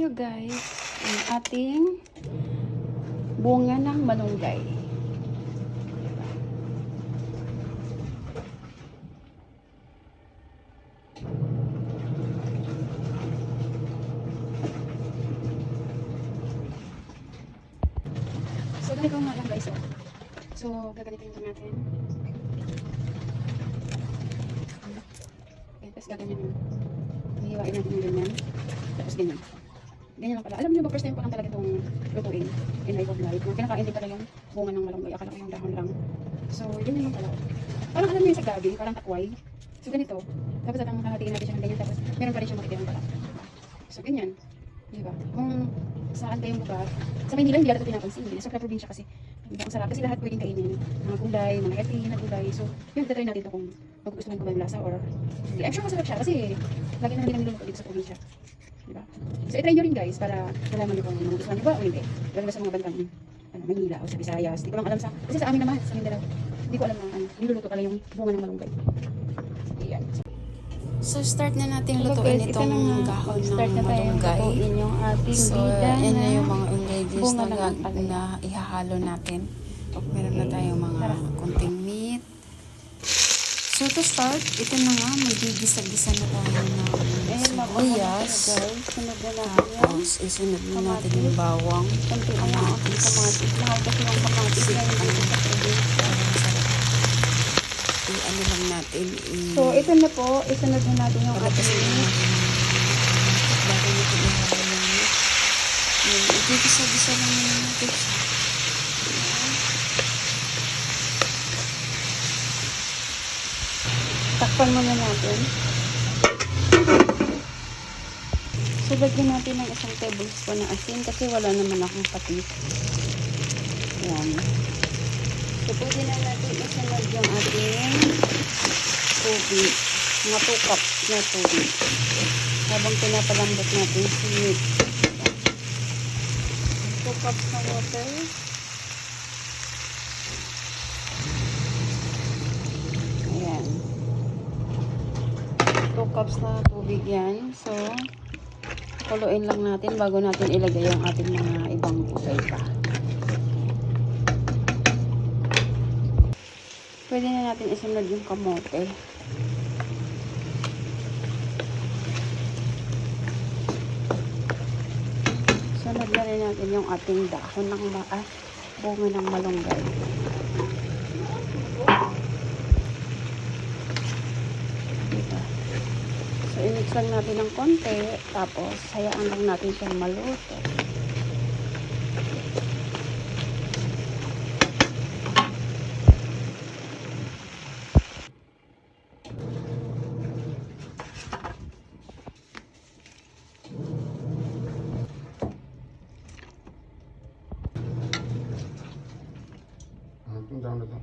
nyo guys ang ating bunga ng malunggay. So ganito nga lang guys. So gagalitin ito natin. Okay, tapos gaganyan yun. Hihiwain natin yung ganyan. Tapos ganyan. Ganyan lang pala. Alam niyo ba, first time ko lang talaga itong lutuin in life of life. Kinakain din pala yung bunga ng malunggay. Akala ko yung dahon lang. So, yun lang pala. Parang alam niyo yung sa gabi, parang takway. So, ganito. Tapos atang hahatiin natin siya ng ganyan. Tapos, meron pa rin siya makikita pala. So, ganyan. Diba? Kung saan kayong lugar. Sa Maynila, hindi yata ito pinapansin. Sa probinsya kasi. Diba? Ang sarap. Kasi lahat pwedeng kainin. Mga gulay, mga healthy na gulay. So, yun, tatry natin ito kung magugustuhan ko ba yung lasa or hindi. I'm sure masarap siya kasi lagi na hindi niluluto dito sa probinsya. Diba? So, i-try nyo rin guys para malaman nyo kung magugustuhan nyo ba o hindi. Lalo ba sa mga bandang Manila o sa Visayas. Hindi ko lang alam sa, kasi sa amin naman, sa Mindanao, hindi ko alam na niluluto pala yung bunga ng malunggay. Ayan. So, start na natin lutuin itong gahon ng malunggay. So, yan na yung mga ingredients na ihahalo natin. Meron na tayong mga kunting meat. So, to start, ito na nga, magigisa-gisa na tayo ng sibuyas. Tapos, isunod na natin yung bawang. Kamatis. I-ano lang natin. So, ito na po. Isunod na natin yung ating bago natin ihalo yung meat. Igigisa-gisa lang natin siya. takpan muna natin. So, lagyan natin ng isang tablespoon ng asin kasi wala naman akong patis. Ayan. So, pwede na natin isunod yung ating tubig. Mga 2 cups na tubig. Habang pinapalambot natin si meat. 2 cups na water. Ayan. 2 cups na tubig yan. So, kuluin lang natin bago natin ilagay yung ating mga ibang gulay pa. Pwede na natin isunod yung kamote. Sunod na rin natin yung ating dahon ng bunga ng malunggay. Diba? So, i-mix lang natin ng konti. Tapos, hayaan lang natin siyang maluto. Down na to.